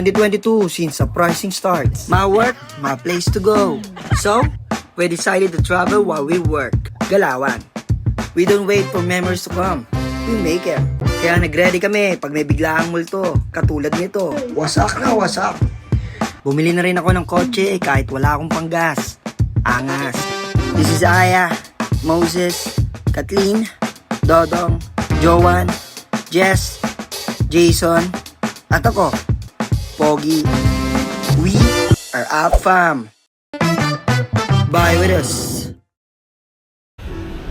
2022 since surprising starts. My work, my place to go. So, we decided to travel while we work. Galawan. We don't wait for memories to come. We make it. Kaya nag-ready kami pag may biglaang multo. Katulad nito. Wasak na wasak. Bumili na rin ako ng kotse kahit wala akong panggas. Angas. This is Aya, Moses, Kathleen, Dodong, Joan, Jess, Jason, at ako, Pogi. We are up fam. Bye with us.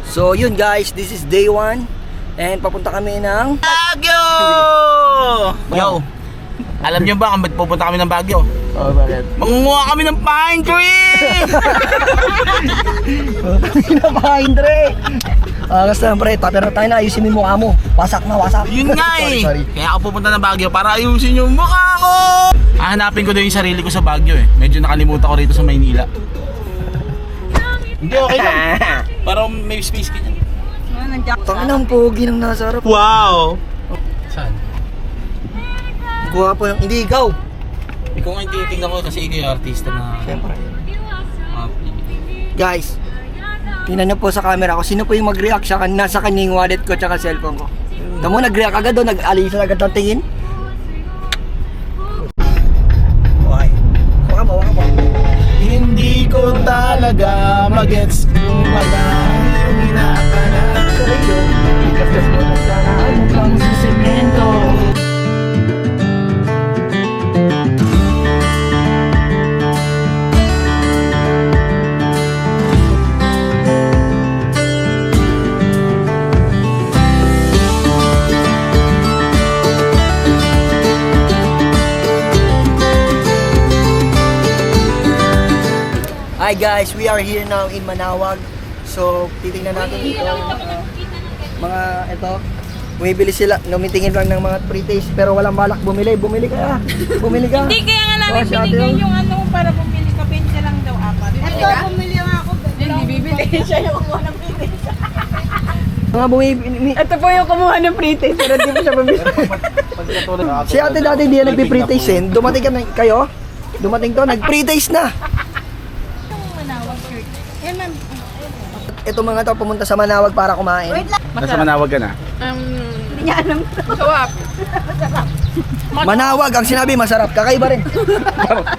So yun guys, this is day 1 and papunta kami ng Baguio! Yo! Alam niyo ba kung ba't pupunta kami ng Baguio? Oh, bakit? Mangunguha kami ng pine tree! Pinapain, Dre! Angas na, pre. Pero tayo na, ayusin mo yung mukha mo. Wasak na, wasak. Yun nga eh! Sorry. Kaya ako pupunta ng Baguio para ayusin yung mukha ko! Hahanapin ko daw yung sarili ko sa Baguio eh. Medyo nakalimutan ko rito sa Maynila. Hindi, okay lang. Para may space ka dyan. Tangin ang pogi ng nasa harap. Wow! Saan? Guwapo yung... Hindi, ikaw! Ikaw nga yung tinitingnan ko kasi ikaw yung artista na... Siyempre. Guys, tingnan niyo po sa camera ko. Sino po yung mag-react sa nasa kanyang wallet ko tsaka cellphone ko? Tamo, nag-react agad doon. Nag-alisan agad ng tingin. Okay. Waka mo, waka mo. Hindi ko talaga magets kung wala yung inaakalan sa iyo. Ikas mo na sana ang mukhang sisimento. Hi guys, we are here now in Manawag. So, titingnan natin dito yung mga ito. Bumibili sila, numitingin lang ng mga pre-taste pero walang balak bumili. Bumili ka. Bumili ka. Hindi, kaya nga namin si ate binigay yun. yung ano para bumili ka. 20 lang daw, 4. Ito, bumili nga ako. Hindi bibili. Siya yung kumuha ng pre-taste. Mga bumibili. Ito po yung kumuha ng pre-taste pero hindi mo siya bumili. Si ate dati hindi yan nagpi-pre-taste eh. Dumating ka na, kayo? Dumating to, nag-pre-taste na. Manawag shirt. Yan ma'am. Ito mga to pumunta sa Manawag para kumain. Wait lang. Nasa Manawag ka na? Hindi niya alam. Masarap. Manawag, ang sinabi masarap. Kakaiba rin.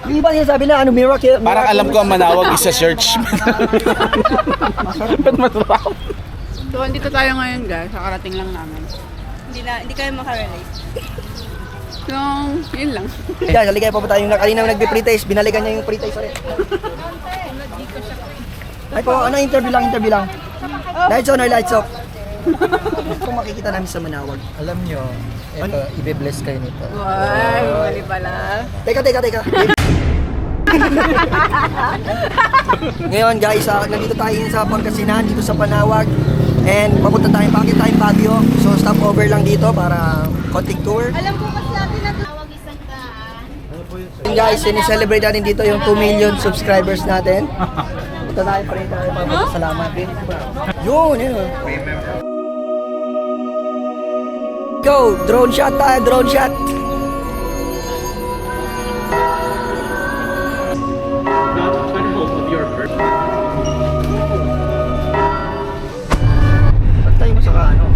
Di ba niya sabi na ano, miracle? Parang alam ko ang Manawag is a search. Ba't masarap? So, andito tayo ngayon guys, sa karating lang namin. Hindi kayo makarelate. So, yun lang. Guys, haligay pa po tayo. Kanina nagbe-pre-taste, binalikan niya yung pre-taste ulit. Ay po, ano, interview lang. Lights on or lights off? Kung makikita namin sa Manawag. Alam nyo, ito, ibe-bless kayo nito. Wow, mali pala. Teka. Ngayon guys, nandito tayo sa Pangasinan, dito sa Panawag. And papunta tayong Baguio. So stop over lang dito para konting tour. Alam ko kasi natin na tawag isang daan. And guys, sinicelebrate natin dito yung 2 million subscribers natin. Punta tayo pa rin tayo magpapasalamat din. Yun. Go! Drone shot tayo, drone shot! Pagtay mo sa ano?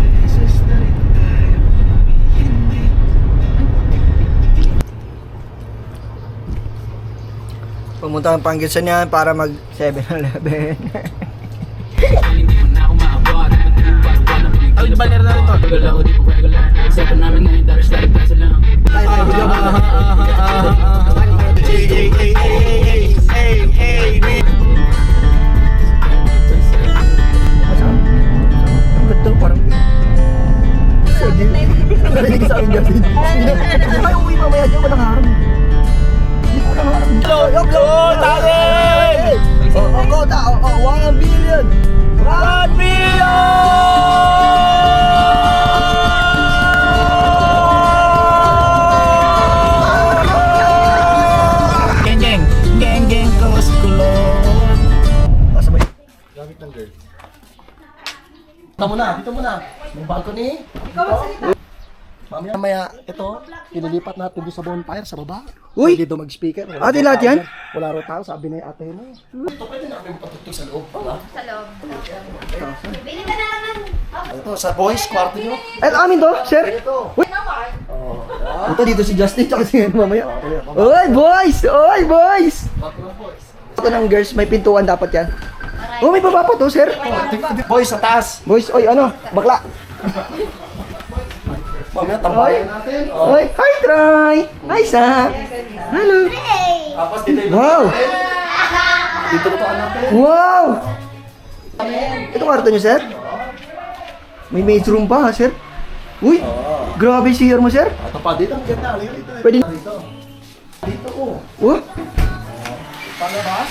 Pumunta ang Pangasinan yan para mag 7-Eleven. Ay, baler na rin to. Ang ganda parang... Narinig sa akin gabi. Ay, uwi mamaya dyan. Walang harap. Oh, 1 billion! 1 billion! Geng, kawas kulot. Sabay. Gamit ng girl. Dito mo na. May balcony. Ikaw magsalita. Mamaya, ito, ililipat natin doon sa bonfire sa baba. Uy! Pwede doon mag-speaker. Wala Ate, raw lahat tao yan? dyan. Wala raw tao, sabi ni ate mo. Ito, pwede na kami patutog sa loob. Sa loob. Bili ka na naman. Ito, sa boys, kwarto nyo. At amin to, sir. Uy! Ito dito si Justin, tsaka si mamaya. Oy, boys! Oy, boys! Ito ng girls, may pintuan dapat yan. Oh, may baba pa to, sir. Boys, sa taas. Boys, oy, ano? Bakla. Mamaya, tambayan natin. Oy, hi, Troy! Hi, Sam! Hello! Tapos dito yung Wow! dito lutuan natin. Wow! Ito kwarto niyo, sir? May maid's room pa, ha, sir? Uy! Grabe CR mo, sir? Ito pa, dito. Ganda, dito. Pwede... Dito. Dito, oh. Oh! Palabas.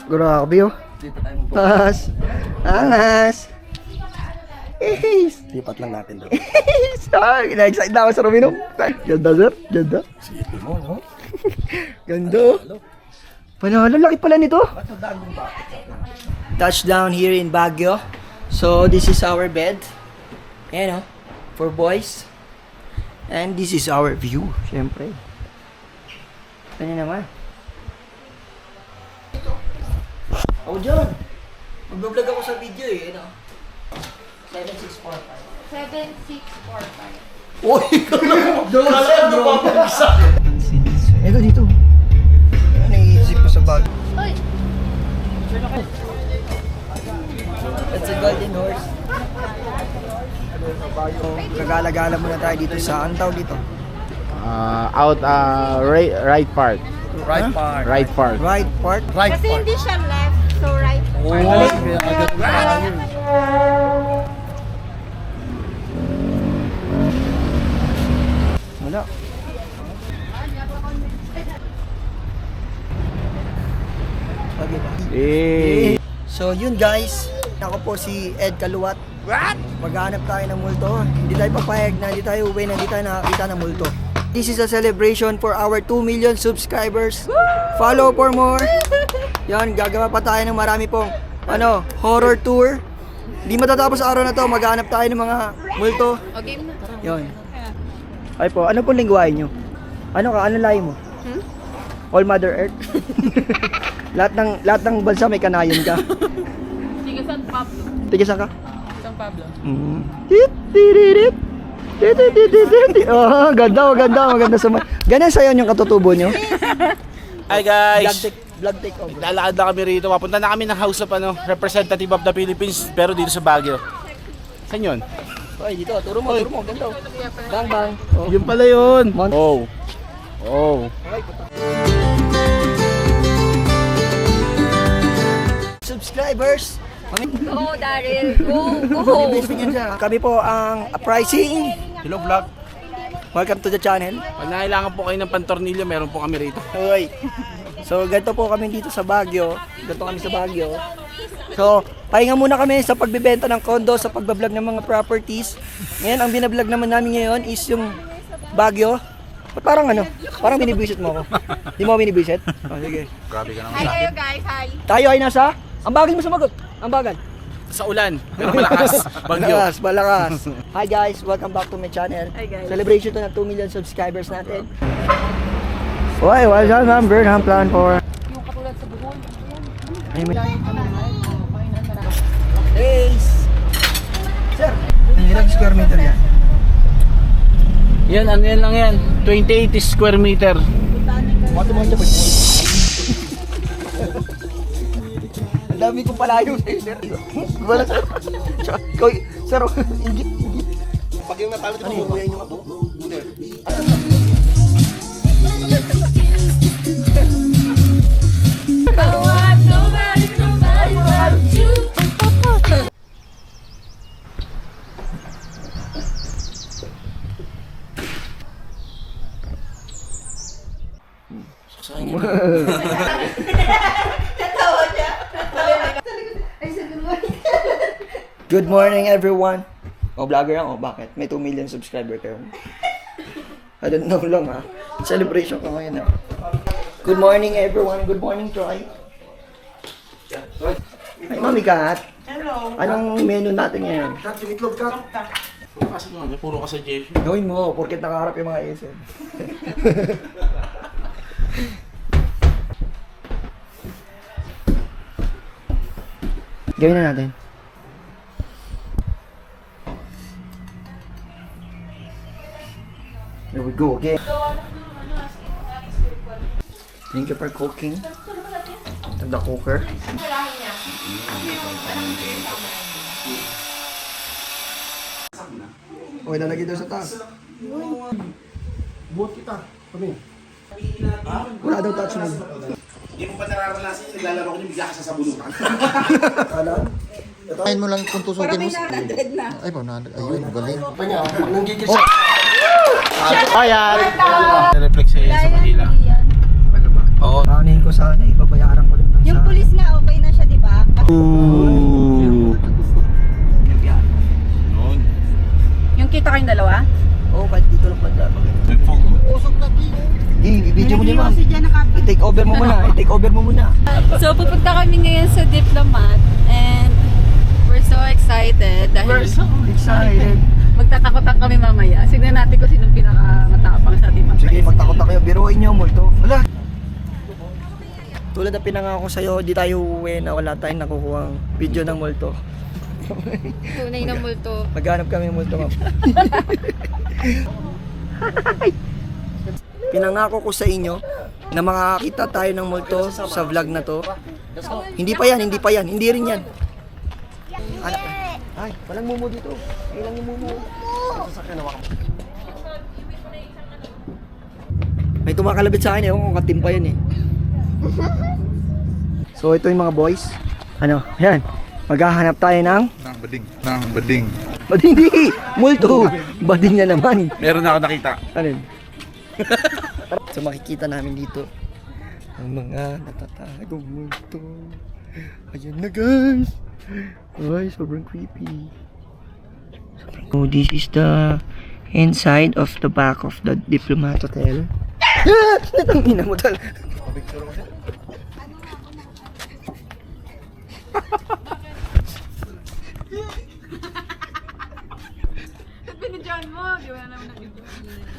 Grabe, oh. Dito tayo mo. Angas! Angas! Ehis! Lipat lang natin doon. Ay, na-excite na ako sa Romino. Ganda, sir. Ganda. Sige mo, no? Ganda, oh. Panalo, laki pala nito. Touchdown here in Baguio. So, this is our bed. Ayan, oh. For boys. And this is our view, syempre. Ano naman? Oh, John. Mag-vlog ako sa video eh, ano? 7645. 7645. Uy! Kala mo pa Ito dito. Naiisip ko sa bag. Uy! That's a golden horse. Gagala-gala muna tayo dito sa antaw dito. Right part. Right part. Right part. Right part. Right Kasi part. hindi siya left, so right. Wala. Okay ba? Eh. So yun guys, ako po si Ed Kaluwat. What? Maghanap tayo ng multo. Hindi tayo papayag na hindi tayo uwi na hindi tayo nakakita ng multo. This is a celebration for our 2 million subscribers. Follow for more. Yan, gagawa pa tayo ng marami pong horror tour. Hindi matatapos sa araw na to, maghanap tayo ng mga multo. O, game na. Yon. Ay po, ano pong lingwahe nyo? Ano ka? Ano lahi mo? All Mother Earth? lahat ng bansa may kanayon ka. Sige, San Pablo. Tiga saan ka? San Pablo. Oh, maganda sa ganyan sa'yo yung katutubo nyo. Hi guys! Vlog take over. Lalakad na kami rito. Papunta na kami ng House of Representative of the Philippines pero dito sa Baguio. Saan yun? Oy, dito, turo mo, ganda. Bang bang. Oh. Yun pala yun. Mon- Oh. Oh. Subscribers. Go, Daryl. Go, Kami po ang Uprising. Hello vlog. Welcome to the channel. Pag nangailangan po kayo ng pantornilyo, meron po kami rito. Hoy. So, ganito po kami dito sa Baguio. So, pahinga muna kami sa pagbebenta ng condo, sa pagbablog ng mga properties. Ngayon, ang binablog naman namin ngayon is yung Baguio. Ba't parang binibisit mo ako. Di mo ako binibisit? Oh, sige. Hi kayo guys, hi. Tayo ay nasa? Ang bagal mo sumagot. Ang bagal. Sa ulan, pero malakas. Bagyo. Malakas. Hi guys, welcome back to my channel. Hi, guys. Celebration to ng 2 million subscribers natin. Hoy, what's your number? Ang plan for? Yung katulad sa buhol. Sir, ilang square meter yan? Yan, ano yan lang yan. 28 square meter. Ang dami kong palayo sa'yo, sir. Wala, sir. Ikaw, sir, ingit. Pag yung natalo, ito mo, yung abo. Good morning, everyone. Vlogger ako. Bakit? May 2 million subscriber kayo. I don't know lang, ha. Celebration ko ngayon, ha. Good morning, everyone. Good morning, Troy. Hi, Mami Kat. Hello. Anong menu natin ngayon? Kat, yung itlog, Kat. Kasi naman, puro ka sa Jeff. Gawin mo, porket nakaharap yung mga ASM. Gawin na natin. There we go, okay. Thank you for cooking. The cooker. Okay, lalagay doon sa taas. Buot kita. Kami. Wala daw touch mo. Hindi mo pa nararanasan yung naglalaro ko yung bigla ka sa sabunutan. Kain mo lang kung tusukin mo. Ay, ba, ayun, galing. Nanggigil siya. Ayan! Reflex sa Manila. Oo. Paunahin ko sana, ibabayaran ko din doon sa... Yung pulis nga, okay na siya, di ba? Noon. Yung kita kayong dalawa? Oo, kahit dito lang banda. May fog. I-video mo din, ma'am. I-take over mo muna. I-take over mo muna. So, pupunta kami ngayon sa Diplomat and we're so excited dahil We're so excited. magtatakotan kami mamaya. Signan natin kung sinong pinakamatapang sa ating Sige, magtakot na kayo. Biruin nyo, multo. Wala. Tulad na pinangako sa'yo, di tayo uuwi na wala tayong nakukuhang video ng multo. Tunay na multo. Maghanap kami ng multo, ma'am. Pinangako ko sa inyo na makakita tayo ng multo sa vlog na to. Hindi pa yan, hindi rin yan. Anak, ay, walang mumo dito. Ay, lang yung mumo. May tumakalabit sa akin, ewan kung katim pa yun eh. So ito yung mga boys. Ano, yan. Maghahanap tayo ng... Bading. Hindi! Multo! Bading na naman. Meron na ako nakita. Ano yun? So makikita namin dito ang mga natatagong multo. Ayan na guys! Ay, sobrang creepy. So this is the inside of the back of the Diplomat Hotel. Ah! Natangina mo tal. Binidyan mo, di wala naman nakita.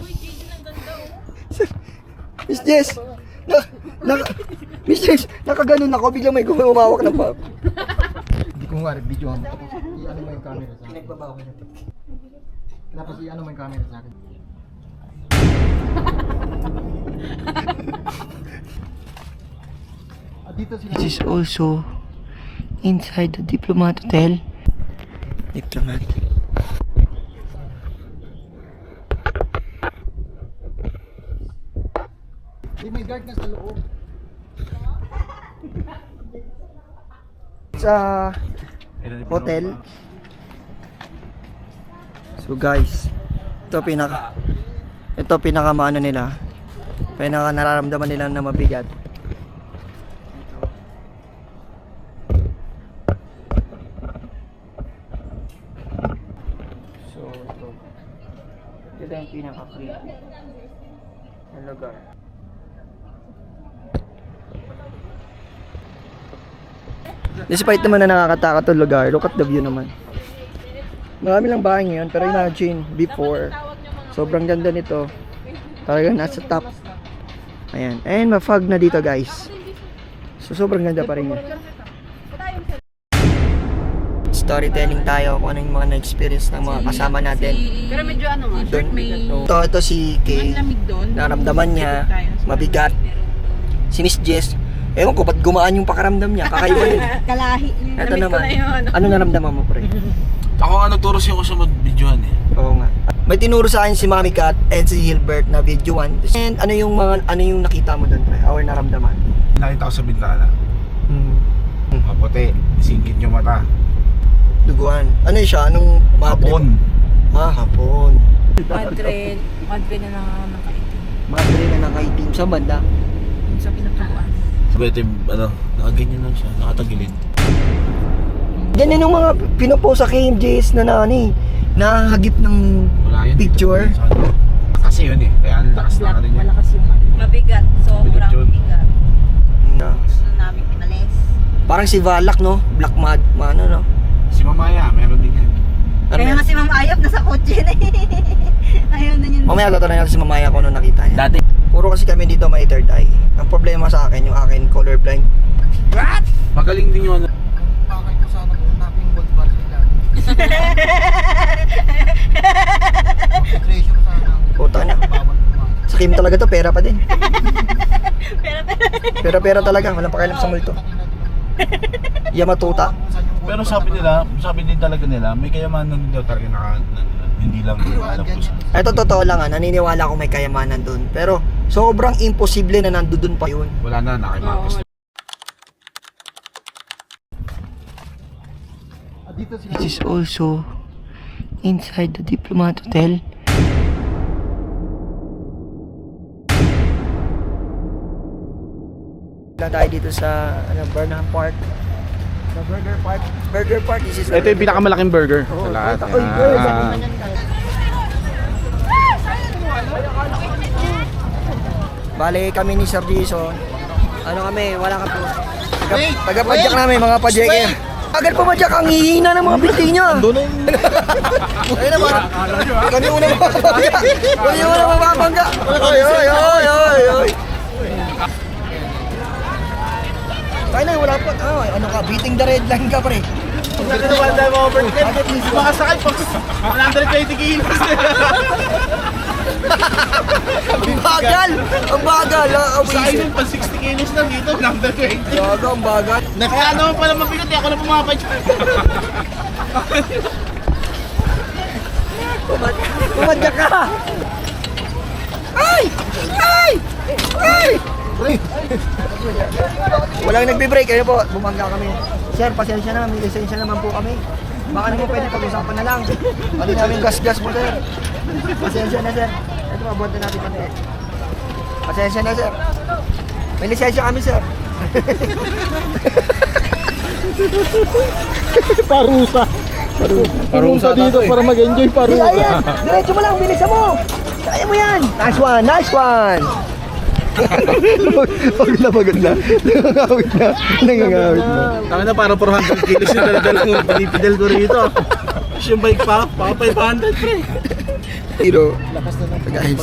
Uy, Gigi, ang ganda oh. Miss Jess! Miss Jess! Nakaganon ako, biglang may gumawak ng pop. Hindi ko nga video mo. Tapos i-ano mo yung camera sa akin. Pinagbabaw ko na. Tapos i-ano mo yung camera sa akin. Dito sila. This is also inside the Diplomat Hotel. Diplomat. May guard na sa loob. Sa hotel. So guys, ito pinaka maano nila. Pinaka nararamdaman nila na mabigat. So ito yung pinaka-creepy na lugar. Despite naman na nakakatakot yung lugar, look at the view naman. Marami lang bahay ngayon, pero imagine, before, sobrang ganda nito. Talagang nasa top. Ayan, and ma-fog na dito guys. So sobrang ganda pa rin yun. Storytelling tayo kung ano yung mga na-experience ng mga kasama natin. Pero medyo ano nga, short may Ito si Kay, lamig doon. naramdaman niya, mabigat. Si Miss Jess, ewan ko, ba't gumaan yung pakaramdam niya? Kakaiba yun. Kalahi niya. Ito naman, na yun. ano naramdaman mo pre? Ako nga nagturo siya ko sa mag-videohan eh. Oo nga. May tinuro sa akin si Mami Kat and si Hilbert na videoan. And ano yung nakita mo doon pre? Or naramdaman? Nakita ko sa bintana. Maputi, singkit yung mata. Duguan. Ano siya? Anong Hapon. Hapon. Madrid na nakaitim. Madre na nakaitim sa banda. Sa pinatuan. Sabi nakaganyan lang siya, nakatagilid. Ganyan yung mga pinupost sa KMJs na nahagip ng Wala yun. picture. Kasi yun eh, kaya ang lakas na ano niya. Malakas yung Mabigat. Mabigat yun. Bigat. Na, Gusto namin pinalis. parang si Valak no? Black Mad, no? Si Mamaya, meron din yan. Ano Kaya yan? nga si Ma'am Ayop nasa kotse na Ayaw na yun. Mamaya tatanungin natin si Mamaya kung ano nakita niya. Dati. Puro kasi kami dito may third eye. Ang problema sa akin, yung akin colorblind. Magaling din yung ano. Pakay ko sana kung naking gold bar sila. Creation sana. Puta na. Sa Kim talaga to, pera pa din. Pera talaga, walang pakialam sa multo. Yamatuta. Pero sabi din talaga nila, may kayamanan din daw talaga hindi lang alam ko sa. Ito totoo lang naniniwala akong may kayamanan dun. Pero sobrang imposible na nandun pa yun. Wala na, nakimarkos. This is also inside the Diplomat Hotel. Lang tayo dito sa Burnham Park. Sa Burger Park. Burger Park, this is Ito yung pinakamalaking burger sa lahat. Oy, girl. Bale kami ni Sir Jason. Ano kami, wala ka po. Taga-padyak namin mga padyaker. Agad pumadyak, ang hihina ng mga binti niya. Doon ayun naman. Kami una mapapangga. Kami una mapapangga. Oy, oy, oy, oy, oy. Tayo na, wala pa. Ano ka, beating the red line ka, pre. Nagkatawa tayo mga overhead. Makasakay pag 120 kilos. Ang bagal! Ang bagal! Sa akin pa 60 kilos lang dito, 120. Gaga, ang bagal. Kaya naman pala mabigat, ako na pumapay dyan. Pumadyak ka! Ay! Ay! Ay! Walang nagbe-break. Ayun po, bumangga kami. Sir, pasensya na. May lisensya naman po kami. Baka naman pwede pag-usapan na lang. Ano namin gas-gas po, sir. Pasensya na, sir. Ito, mabuti natin kami. Pasensya na, sir. May lisensya kami, sir. Parusa dito para mag-enjoy parusa. Ayan! Diretso mo lang, bilisan mo! Kaya mo yan! Nice one! Nice one! Pagod na pagod na. Nangangawit na. Nangangawit na. Tama na, parang 400 kilos yung dala-dala ng pinipidel ko rito. Tapos yung bike pa 500 pre. Pero, guys.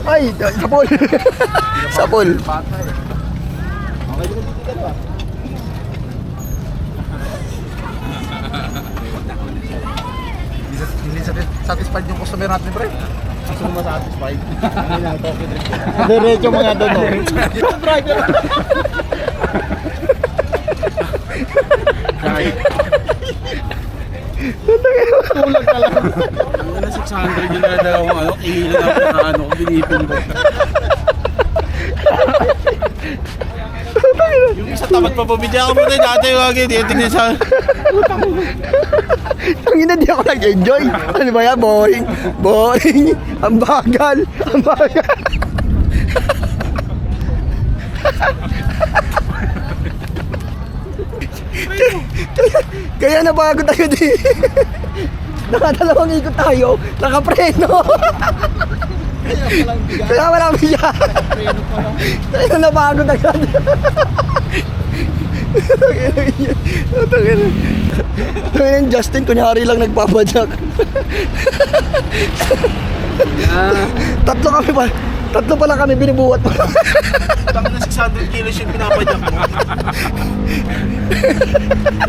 Ay, sapol. Sapol. Hindi satisfied yung customer natin, pre. Gusto mo masatisfied? Diretso mga doon. Kulang ka lang. Ano na 600 yung dalawang ano, kilo na ano, binipin ko. Yung isa tamad pa pumidya ako muna dati yung lagi, titingnan sa... Ang ina, di ako nag-enjoy. Ano ba yan? Boring. Boring. Ang bagal. Ang bagal. Kaya nabago tayo di. Nakadalawang ikot tayo. Nakapreno. Kaya walang biya. Kaya nabago tayo. Tangin Justin, kunyari lang nagpapadyak. Tatlo pa lang kami binubuhat mo. Tama na 600 kilos yung pinapadyak mo.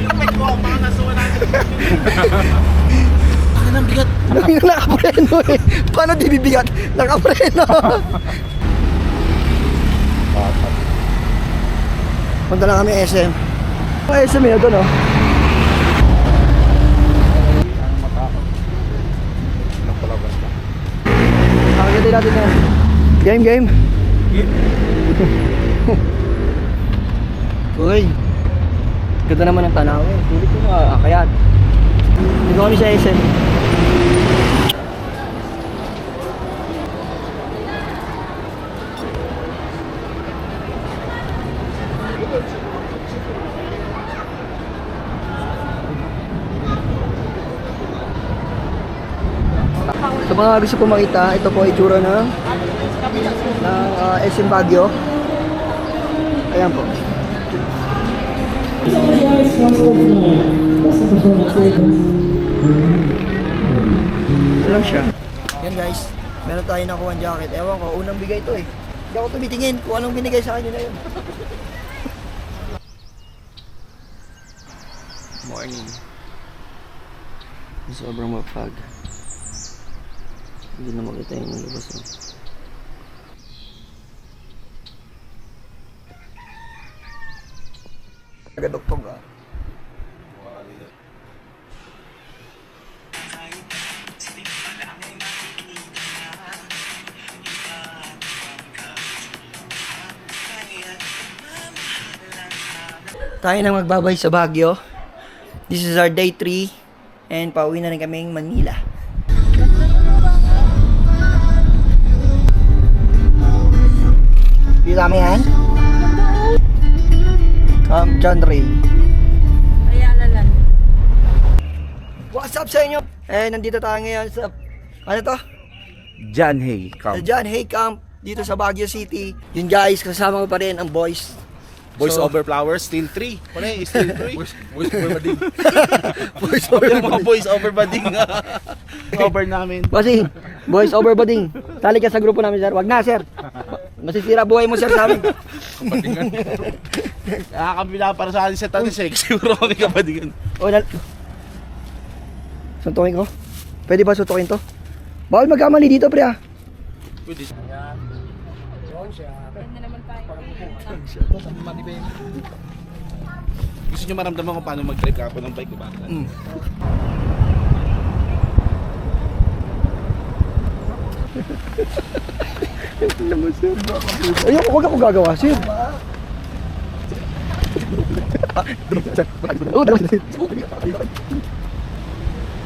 Yung bike ko, mga nasa 100. Ano nang bigat? Nakapreno eh. Paano di bibigat? Nakapreno. Punta lang kami SM. SM yun doon, oh. Nakagati natin yan. Game. Uy. Ganda naman ang tanawin. Hindi ko makakayat. Dito kami sa SM. Sa mga gusto ko makita, ito po ay itsura ng SM Baguio. Ayan po. Ito lang siya. Yan guys, meron tayo nakuha ang jacket. Ewan ko, unang bigay ito eh. Hindi ako tumitingin kung anong binigay sa akin yun na yun. Morning. Sobrang mapag. Hindi na makita yung labas mo. Taga-doktor ka. Tayo nang magbabay sa Baguio. This is our day 3 and pauwi na rin kaming Manila. Kita mo yan? John Ray. Ayala lang. What's up sa inyo? Nandito tayo ngayon sa, ano to? John Hay, Sa John Hay Camp dito sa Baguio City. Yun guys, kasama ko pa rin ang boys. Boys So- Over Flowers, Still 3. Ano yung Still 3? Boys, over bading. Boys over Yung mga Boys Over Bading. Over namin. Bossing, boys over bading. Tali ka sa grupo namin, sir. Wag na, sir. Masisira buhay mo, sir, sa amin. Nakakabila para sa akin sa Tanisek. Siguro kami kabadingan. O, suntukin ko. Pwede ba suntukin to? Bawal magkamali dito, pre, ah. Pwede. Pwede naman tayo. Gusto nyo maramdaman kung paano mag-drive ka po ng bike, diba? Ayoko, wag ako gagawa, sir. Oh,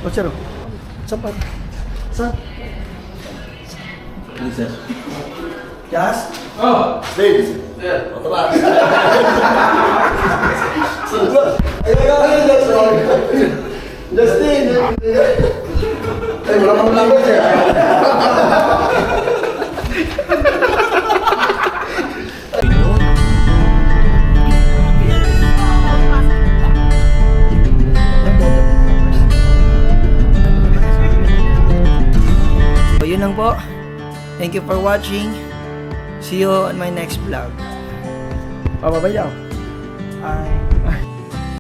oh, sir. Saan pa? Saan? Jas? Oh, please. Yeah. Justin! Ay, wala kang language eh. So, yun lang po. Thank you for watching. See you on my next vlog. Bye-bye daw. Bye.